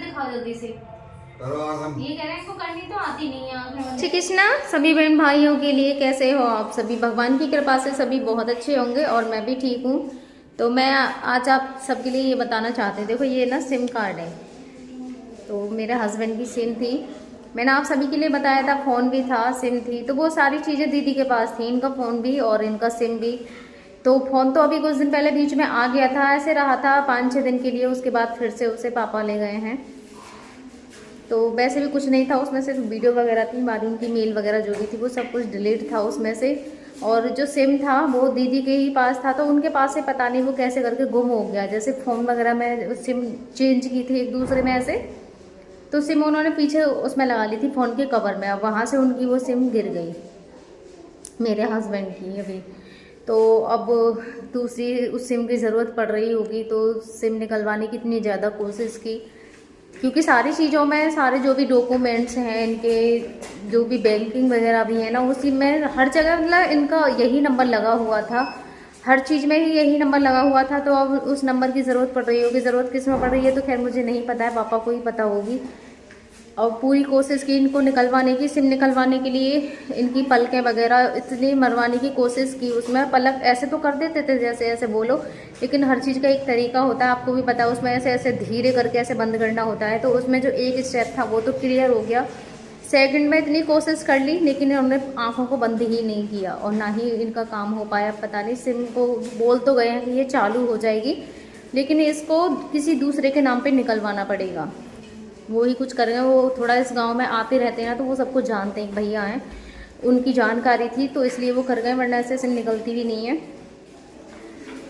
दिखाओ जल्दी से। ये कह रहे हैं इसको करनी तो आती नहीं है आंखें। श्री कृष्णा सभी बहन भाइयों के लिए। कैसे हो आप सभी? भगवान की कृपा से सभी बहुत अच्छे होंगे और मैं भी ठीक हूँ। तो मैं आज आप सबके लिए ये बताना चाहती हूँ। देखो ये ना सिम कार्ड है, तो मेरे हस्बैंड की सिम थी। मैंने आप सभी के लिए बताया था, फ़ोन भी था, सिम थी, तो वो सारी चीज़ें दीदी के पास थी, इनका फ़ोन भी और इनका सिम भी। तो फ़ोन तो अभी कुछ दिन पहले बीच में आ गया था, ऐसे रहा था 5-6 दिन के लिए, उसके बाद फिर से उसे पापा ले गए हैं। तो वैसे भी कुछ नहीं था उसमें, सिर्फ वीडियो वगैरह थी, हमारी उनकी मेल वगैरह जो भी थी वो सब कुछ डिलीट था उसमें से। और जो सिम था वो दीदी के ही पास था, तो उनके पास से पता नहीं वो कैसे करके गुम हो गया। जैसे फ़ोन वगैरह में सिम चेंज की थी एक दूसरे में ऐसे, तो सिम उन्होंने पीछे उसमें लगा ली थी फ़ोन के कवर में। अब वहाँ से उनकी वो सिम गिर गई, मेरे हस्बैंड की अभी। तो अब दूसरी उस सिम की ज़रूरत पड़ रही होगी, तो सिम निकलवाने की इतनी ज़्यादा कोशिश की, क्योंकि सारी चीज़ों में सारे जो भी डॉक्यूमेंट्स हैं इनके, जो भी बैंकिंग वगैरह भी है ना, उसी में हर जगह मतलब इनका यही नंबर लगा हुआ था, हर चीज़ में ही यही नंबर लगा हुआ था। तो अब उस नंबर की ज़रूरत पड़ रही होगी। ज़रूरत किस में पड़ रही है तो खैर मुझे नहीं पता है, पापा को ही पता होगी। और पूरी कोशिश की इनको निकलवाने की, सिम निकलवाने के लिए। इनकी पलकें वगैरह इतनी मरवाने की कोशिश की, उसमें पलक ऐसे तो कर देते थे जैसे ऐसे बोलो, लेकिन हर चीज़ का एक तरीका होता है, आपको भी पता है। उसमें ऐसे ऐसे धीरे करके ऐसे बंद करना होता है, तो उसमें जो एक स्टेप था वो तो क्लियर हो गया। सेकंड में इतनी कोशिश कर ली, लेकिन इन्होंने आँखों को बंद ही नहीं किया और ना ही इनका काम हो पाया। पता नहीं, सिम को बोल तो गए हैं कि ये चालू हो जाएगी, लेकिन इसको किसी दूसरे के नाम पे निकलवाना पड़ेगा। वो ही कुछ करेंगे। वो थोड़ा इस गांव में आते रहते हैं ना, तो वो सब कुछ जानते हैं, भैया हैं, उनकी जानकारी थी, तो इसलिए वो कर गए, वरना ऐसे सिम निकलती भी नहीं है।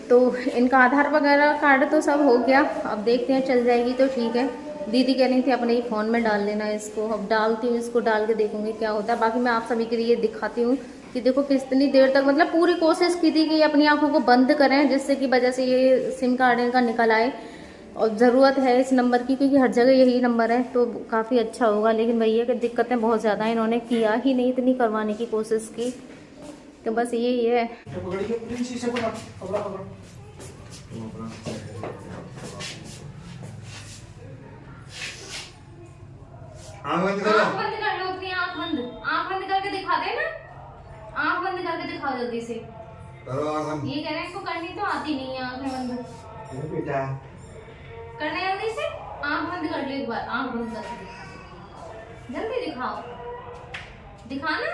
तो इनका आधार वगैरह कार्ड तो सब हो गया, अब देखते हैं चल जाएगी तो ठीक है। दीदी कह रही थी अपने ही फ़ोन में डाल लेना इसको, अब डालती हूँ, इसको डाल के देखूँगी क्या होता है। बाकी मैं आप सभी के लिए दिखाती हूँ कि देखो कितनी देर तक, मतलब पूरी कोशिश की थी कि अपनी आँखों को बंद करें, जिससे कि वजह से ये सिम कार्ड इनका निकल आए। और ज़रूरत है इस नंबर की, क्योंकि हर जगह यही नंबर है, तो काफ़ी अच्छा होगा। लेकिन भैया की दिक्कतें बहुत ज़्यादा हैं, इन्होंने किया ही नहीं, इतनी करवाने की कोशिश की, तो बस यही है। आँख बंद कर लो अपनी, आँख बंद करके दिखा दे ना, आँख बंद करके दिखाओ जल्दी से। ये कह रहे हैं इसको करनी तो आती नहीं है आँखें बंद। बेटा करना जल्दी से, आँख बंद कर लो एक बार, आँख बंद करके दिखा, जल्दी दिखाओ, दिखाना।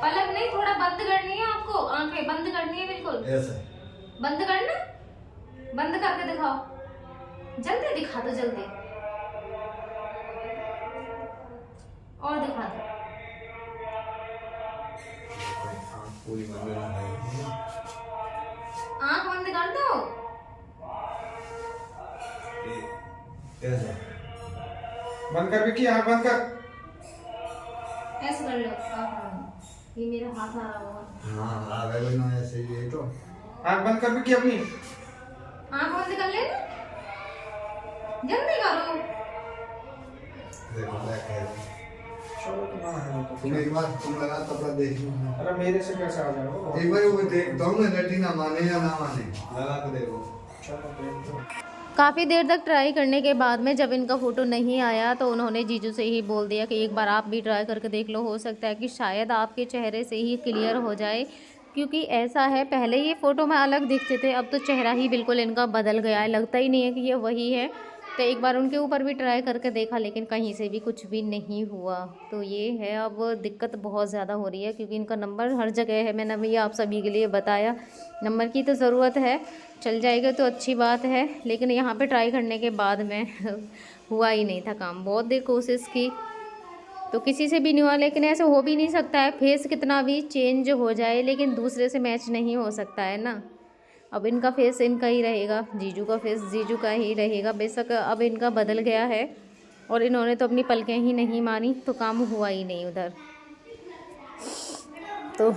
पलक नहीं, थोड़ा बंद करनी है आपको, आंखें बंद करनी है बिल्कुल, बंद करना, बंद करके दिखाओ, जल्दी दिखा दो, जल्दी और दिखा दो। आंख बंद कर दो, बंद कर विक्की, आँख बंद कर। ऐसे कर लो, ये मेरा हाथ आ रहा होगा। हाँ आ गए ना ऐसे ही तो। आँख बंद कर विक्की अपनी, आंख बंद कर लेना, जल्दी करो। देखो चलो तुम्हारा तुम एक बार तुम लगा तब देख लो। अरे मेरे से कैसे आ जाओ? एक बार वो देख दो ना, रेटिना माने या ना माने, लगा के देखो। चलो देख दो। काफ़ी देर तक ट्राई करने के बाद में जब इनका फ़ोटो नहीं आया, तो उन्होंने जीजू से ही बोल दिया कि एक बार आप भी ट्राई करके देख लो, हो सकता है कि शायद आपके चेहरे से ही क्लियर हो जाए। क्योंकि ऐसा है, पहले ये फ़ोटो में अलग दिखते थे, अब तो चेहरा ही बिल्कुल इनका बदल गया है, लगता ही नहीं है कि ये वही है। तो एक बार उनके ऊपर भी ट्राई करके देखा, लेकिन कहीं से भी कुछ भी नहीं हुआ। तो ये है, अब दिक्कत बहुत ज़्यादा हो रही है, क्योंकि इनका नंबर हर जगह है। मैंने भैया आप सभी के लिए बताया, नंबर की तो ज़रूरत है, चल जाएगा तो अच्छी बात है। लेकिन यहाँ पे ट्राई करने के बाद में हुआ ही नहीं था काम, बहुत देर कोशिश की तो किसी से भी नहीं हुआ। लेकिन ऐसे हो भी नहीं सकता है, फेस कितना भी चेंज हो जाए लेकिन दूसरे से मैच नहीं हो सकता है ना। अब इनका फेस इनका ही रहेगा, जीजू का फेस जीजू का ही रहेगा। बेशक अब इनका बदल गया है और इन्होंने तो अपनी पलकें ही नहीं मानी, तो काम हुआ ही नहीं उधर। तो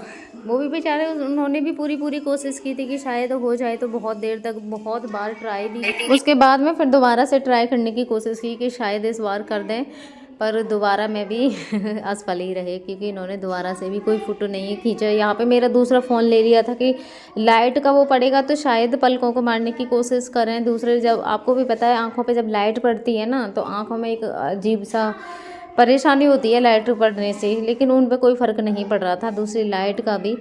वो भी बेचारे, उन्होंने भी पूरी कोशिश की थी कि शायद हो जाए, तो बहुत देर तक बहुत बार ट्राई भी, उसके बाद में फिर दोबारा से ट्राई करने की कोशिश की कि शायद इस बार कर दें। पर दोबारा मैं भी असफल ही रहे, क्योंकि इन्होंने दोबारा से भी कोई फ़ोटो नहीं खींचा। यहाँ पे मेरा दूसरा फ़ोन ले लिया था कि लाइट का वो पड़ेगा तो शायद पलकों को मारने की कोशिश करें। दूसरे, जब आपको भी पता है आँखों पे जब लाइट पड़ती है ना तो आँखों में एक अजीब सा परेशानी होती है लाइट पड़ने से, लेकिन उन पे कोई फ़र्क नहीं पड़ रहा था दूसरी लाइट का भी,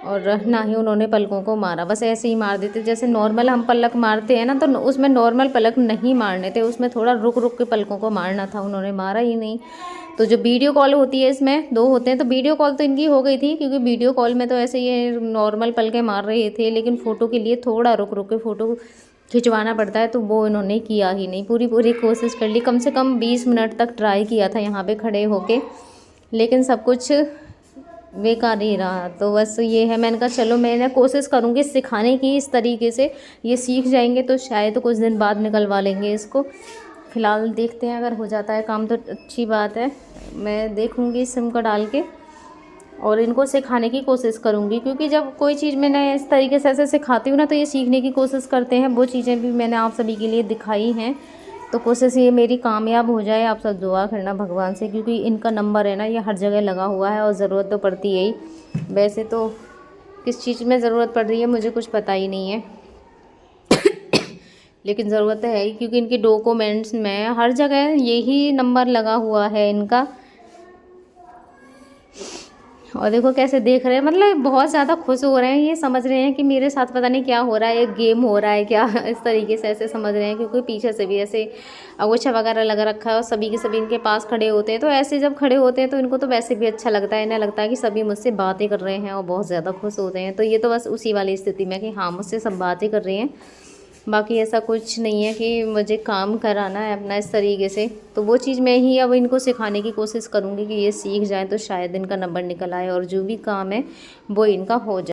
और ना ही उन्होंने पलकों को मारा, बस ऐसे ही मार देते जैसे नॉर्मल हम पलक मारते हैं ना, तो उसमें नॉर्मल पलक नहीं मारने थे, उसमें थोड़ा रुक रुक के पलकों को मारना था, उन्होंने मारा ही नहीं। तो जो वीडियो कॉल होती है इसमें 2 होते हैं, तो वीडियो कॉल तो इनकी हो गई थी, क्योंकि वीडियो कॉल में तो ऐसे ये नॉर्मल पलकें मार रहे थे, लेकिन फ़ोटो के लिए थोड़ा रुक रुक के फ़ोटो खिंचवाना पड़ता है, तो वो इन्होंने किया ही नहीं। पूरी कोशिश कर ली, कम से कम 20 मिनट तक ट्राई किया था यहाँ पे खड़े होके, लेकिन सब कुछ बेकार ही रहा। तो बस ये है, मैंने कहा चलो मैंने कोशिश करूँगी सिखाने की, इस तरीके से ये सीख जाएंगे तो शायद तो कुछ दिन बाद निकलवा लेंगे इसको। फ़िलहाल देखते हैं, अगर हो जाता है काम तो अच्छी बात है। मैं देखूँगी सिम को डाल के और इनको सिखाने की कोशिश करूँगी, क्योंकि जब कोई चीज़ मैंने इस तरीके से ऐसे सिखाती हूँ ना तो ये सीखने की कोशिश करते हैं। वो चीज़ें भी मैंने आप सभी के लिए दिखाई हैं, तो कोशिश ये मेरी कामयाब हो जाए। आप सब दुआ करना भगवान से, क्योंकि इनका नंबर है ना ये हर जगह लगा हुआ है और ज़रूरत तो पड़ती है ही। वैसे तो किस चीज़ में ज़रूरत पड़ रही है मुझे कुछ पता ही नहीं है लेकिन ज़रूरत है ही, क्योंकि इनके डॉक्यूमेंट्स में हर जगह यही नंबर लगा हुआ है इनका। और देखो कैसे देख रहे हैं, मतलब बहुत ज़्यादा खुश हो रहे हैं, ये समझ रहे हैं कि मेरे साथ पता नहीं क्या हो रहा है, एक गेम हो रहा है क्या, इस तरीके से ऐसे समझ रहे हैं। क्योंकि पीछे से भी ऐसे अंगूछा वगैरह लगा रखा है और सभी के सभी इनके पास खड़े होते हैं, तो ऐसे जब खड़े होते हैं तो इनको तो वैसे भी अच्छा लगता है, इन्हें लगता है कि सभी मुझसे बातें कर रहे हैं और बहुत ज़्यादा खुश होते हैं। तो ये तो बस उसी वाली स्थिति में कि हाँ मुझसे सब बातें कर रहे हैं, बाकी ऐसा कुछ नहीं है कि मुझे काम कराना है अपना इस तरीके से। तो वो चीज़ मैं ही अब इनको सिखाने की कोशिश करूँगी कि ये सीख जाए तो शायद इनका नंबर निकल आए और जो भी काम है वो इनका हो जाए।